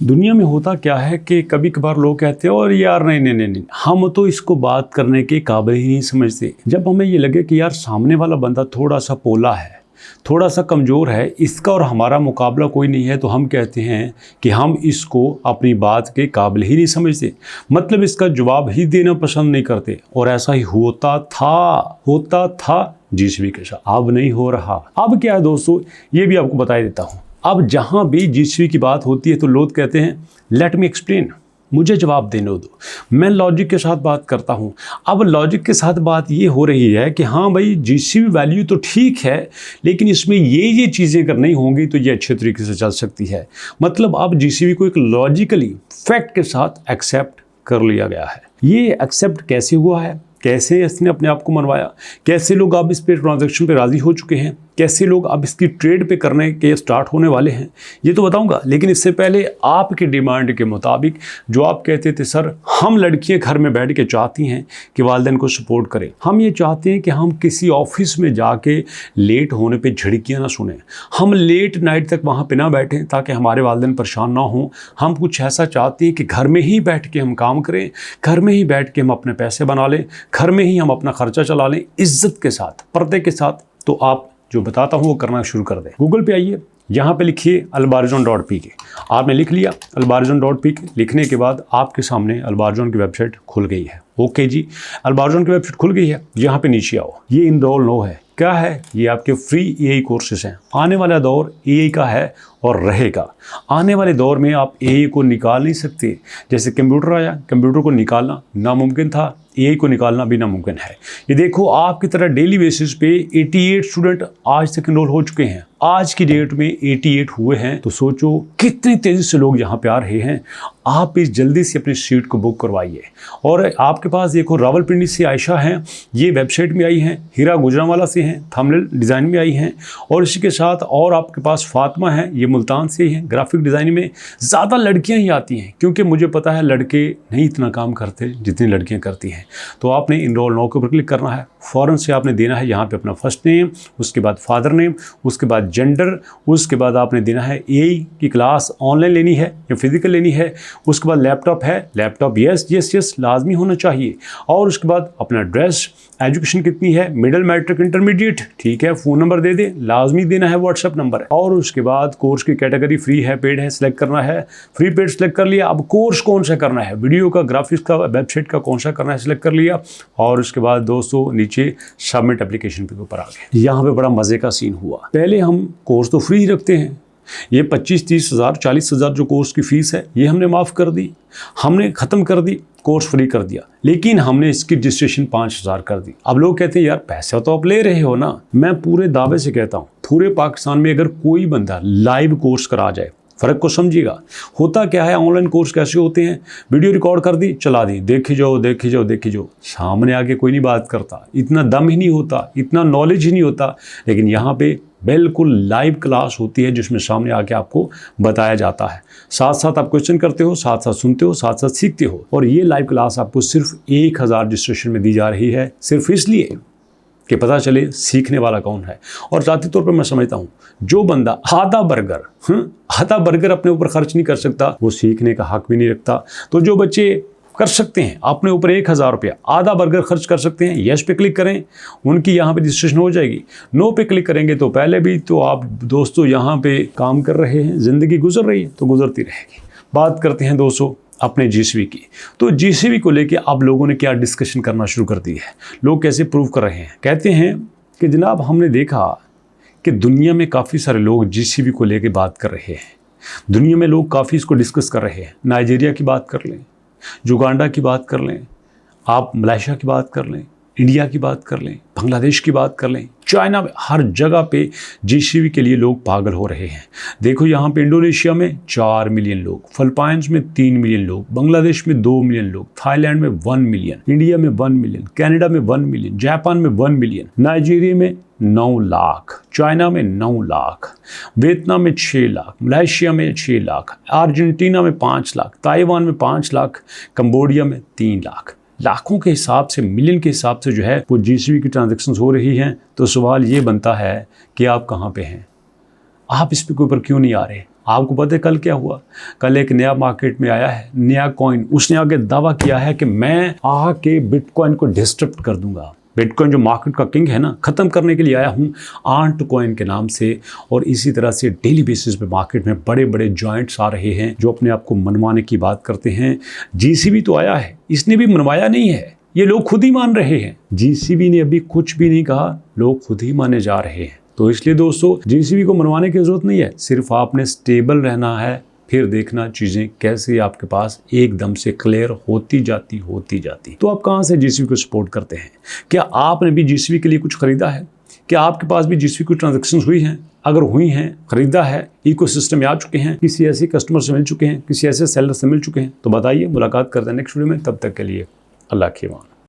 दुनिया में होता क्या है कि कभी कभार लोग कहते हैं और यार नहीं, हम तो इसको बात करने के काबिल ही नहीं समझते। जब हमें ये लगे कि यार सामने वाला बंदा थोड़ा सा पोला है, थोड़ा सा कमज़ोर है, इसका और हमारा मुकाबला कोई नहीं है, तो हम कहते हैं कि हम इसको अपनी बात के काबिल ही नहीं समझते, मतलब इसका जवाब ही देना पसंद नहीं करते। और ऐसा ही होता था जीसीबी के साथ। अब नहीं हो रहा। अब क्या है दोस्तों, ये भी आपको बता देता हूँ। अब जहाँ भी जीसीबी की बात होती है तो लोग कहते हैं लेट मी एक्सप्लेन, मुझे जवाब देने दो, मैं लॉजिक के साथ बात करता हूँ। अब लॉजिक के साथ बात ये हो रही है कि हाँ भाई जीसीबी वैल्यू तो ठीक है, लेकिन इसमें ये चीज़ें अगर नहीं होंगी तो ये अच्छे तरीके से चल सकती है। मतलब अब जीसीबी को एक लॉजिकली फैक्ट के साथ एक्सेप्ट कर लिया गया है। ये एक्सेप्ट कैसे हुआ है, कैसे इसने अपने आप को मनवाया, कैसे लोग अब इस पे ट्रांजैक्शन पे राज़ी हो चुके हैं, कैसे लोग अब इसकी ट्रेड पे करने के स्टार्ट होने वाले हैं, ये तो बताऊंगा। लेकिन इससे पहले आपकी डिमांड के मुताबिक जो आप कहते थे सर हम लड़कियां घर में बैठ के चाहती हैं कि वालिदैन को सपोर्ट करें, हम ये चाहते हैं कि हम किसी ऑफिस में जाके लेट होने पे झिड़कियां ना सुने, हम लेट नाइट तक वहाँ पे ना बैठें ताकि हमारे वालिदैन परेशान ना हों। हम कुछ ऐसा चाहते हैं कि घर में ही बैठ के हम काम करें, घर में ही बैठ के हम अपने पैसे बना लें, घर में ही हम अपना खर्चा चला लें इज्जत के साथ, पर्दे के साथ। तो आप जो बताता हूँ वो करना शुरू कर दें। गूगल पे आइए, यहाँ पे लिखिए albarzon.pk। आपने लिख लिया albarzon.pk, लिखने के बाद आपके सामने albarzon की वेबसाइट खुल गई है। ओके जी, albarzon की वेबसाइट खुल गई है। यहाँ पे नीचे आओ, ये इनरोल नो है। क्या है? ये आपके फ्री एआई कोर्सेज हैं। आने वाला दौर एआई का है और रहेगा। आने वाले दौर में आप एआई को निकाल नहीं सकते। जैसे कंप्यूटर आया, कंप्यूटर को निकालना नामुमकिन था, एआई को निकालना भी नामुमकिन है। ये देखो, आपकी तरह डेली बेसिस पे 88 स्टूडेंट आज तक इनरोल हो चुके हैं। आज की डेट में 88 हुए हैं, तो सोचो कितनी तेज़ी से लोग यहाँ पे आ रहे हैं। आप इस जल्दी से अपनी सीट को बुक करवाइए। और आपके पास देखो, रावलपिंडी से आयशा हैं, ये वेबसाइट में आई हैं, हीरा गुजरांवाला से हैं, थंबनेल डिज़ाइन में आई हैं, और इसी के साथ और आपके पास फातिमा हैं, ये मुल्तान से ही हैं, ग्राफिक डिज़ाइन में। ज़्यादा लड़कियाँ ही आती हैं क्योंकि मुझे पता है लड़के नहीं इतना काम करते जितनी लड़कियाँ करती हैं। तो आपने इनरोल नाउ के ऊपर क्लिक करना है। फ़ौरन से आपने देना है यहाँ पे अपना फर्स्ट नेम, उसके बाद फादर नेम, उसके बाद जेंडर, उसके बाद आपने देना है एआई की क्लास ऑनलाइन लेनी है या फिजिकल लेनी है, उसके बाद लैपटॉप है, लैपटॉप यस लाजमी होना चाहिए, और उसके बाद अपना एड्रेस, एजुकेशन कितनी है, मिडिल, मैट्रिक, इंटरमीडिएट, ठीक है, फ़ोन नंबर दे दे, लाजमी देना है व्हाट्सएप नंबर, और उसके बाद कोर्स की कैटेगरी फ्री है, पेड है, सिलेक्ट करना है। फ्री पेड सिलेक्ट कर लिया। अब कोर्स कौन सा करना है, वीडियो का, ग्राफिक्स का, वेबसाइट का कौन सा करना है, सिलेक्ट कर लिया। और उसके बाद दोस्तों नीचे सबमिट एप्लीकेशन पे ऊपर आ गए। यहाँ पे बड़ा मज़े का सीन हुआ। पहले हम कोर्स तो फ्री रखते हैं, ये 25-30 हज़ार 40 हज़ार जो कोर्स की फ़ीस है ये हमने माफ़ कर दी, हमने ख़त्म कर दी, कोर्स फ्री कर दिया। लेकिन हमने इसकी रजिस्ट्रेशन 5,000 कर दी। अब लोग कहते हैं यार पैसा तो आप ले रहे हो ना। मैं पूरे दावे से कहता हूँ, पूरे पाकिस्तान में अगर कोई बंदा लाइव कोर्स करा जाए, फ़र्क को समझिएगा। होता क्या है, ऑनलाइन कोर्स कैसे होते हैं, वीडियो रिकॉर्ड कर दी, चला दी, देखी जाओ, सामने आके कोई नहीं बात करता, इतना दम ही नहीं होता, इतना नॉलेज ही नहीं होता। लेकिन यहाँ पे बिल्कुल लाइव क्लास होती है जिसमें सामने आके आपको बताया जाता है, साथ साथ आप क्वेश्चन करते हो, साथ साथ सुनते हो, साथ साथ सीखते हो। और ये लाइव क्लास आपको सिर्फ 1,000 रजिस्ट्रेशन में दी जा रही है, सिर्फ इसलिए कि पता चले सीखने वाला कौन है। और ज़ाती तौर पर मैं समझता हूँ जो बंदा आधा बर्गर अपने ऊपर खर्च नहीं कर सकता, वो सीखने का हक भी नहीं रखता। तो जो बच्चे कर सकते हैं अपने ऊपर 1,000 रुपया आधा बर्गर खर्च कर सकते हैं, यस पे क्लिक करें, उनकी यहाँ पे रजिस्ट्रेशन हो जाएगी। नो पे क्लिक करेंगे तो पहले भी तो आप दोस्तों यहाँ पे काम कर रहे हैं, ज़िंदगी गुजर रही है तो गुजरती रहेगी। बात करते हैं दोस्तों अपने जीसीबी की। तो जीसीबी को लेके अब लोगों ने क्या डिस्कशन करना शुरू कर दी है, लोग कैसे प्रूव कर रहे हैं। कहते हैं कि जनाब हमने देखा कि दुनिया में काफ़ी सारे लोग जीसीबी को लेके बात कर रहे हैं, दुनिया में लोग काफ़ी इसको डिस्कस कर रहे हैं। नाइजीरिया की बात कर लें, युगांडा की बात कर लें, आप मलेशिया की बात कर लें, इंडिया की बात कर लें, बांग्लादेश की बात कर लें, चाइना में, हर जगह पे जीसीबी के लिए लोग पागल हो रहे हैं। देखो यहाँ पे इंडोनेशिया में 4 मिलियन लोग, फिलीपींस में 3 मिलियन लोग, बांग्लादेश में 2 मिलियन लोग, थाईलैंड में 1 मिलियन, इंडिया में 1 मिलियन, कनाडा में 1 मिलियन, जापान में 1 मिलियन, नाइजीरिया में 9 लाख, चाइना में 9 लाख, वियतनाम में 6 लाख, मलेशिया में 6 लाख, अर्जेंटीना में 5 लाख, ताइवान में 5 लाख, कंबोडिया में 3 लाख। लाखों के हिसाब से, मिलियन के हिसाब से जो है वो जीसीबी की ट्रांजैक्शंस हो रही हैं। तो सवाल ये बनता है कि आप कहाँ पे हैं, आप इस पे कोई ऊपर क्यों नहीं आ रहे, आपको पता है कल क्या हुआ? कल एक नया मार्केट में आया है, नया कॉइन। उसने आगे दावा किया है कि मैं आके बिटकॉइन को डिस्टर्ब कर दूंगा। बिटकॉइन जो मार्केट का किंग है ना, ख़त्म करने के लिए आया हूँ आंट कॉइन के नाम से। और इसी तरह से डेली बेसिस पे मार्केट में बड़े बड़े जॉइंट्स आ रहे हैं जो अपने आप को मनवाने की बात करते हैं। जीसीबी तो आया है, इसने भी मनवाया नहीं है, ये लोग खुद ही मान रहे हैं। जीसीबी ने अभी कुछ भी नहीं कहा, लोग खुद ही माने जा रहे हैं। तो इसलिए दोस्तों जीसीबी को मनवाने की जरूरत नहीं है, सिर्फ आपने स्टेबल रहना है, फिर देखना चीज़ें कैसे आपके पास एकदम से क्लियर होती जाती। तो आप कहाँ से जीसीबी को सपोर्ट करते हैं? क्या आपने भी जीसीबी के लिए कुछ खरीदा है? क्या आपके पास भी जीसीबी की ट्रांजैक्शंस हुई हैं? अगर हुई हैं, खरीदा है, इकोसिस्टम में आ चुके हैं, किसी ऐसे कस्टमर से मिल चुके हैं, किसी ऐसे सेलर से मिल चुके हैं, तो बताइए, मुलाकात करते हैं नेक्स्ट वीडियो में। तब तक के लिए अल्लाह के अमान।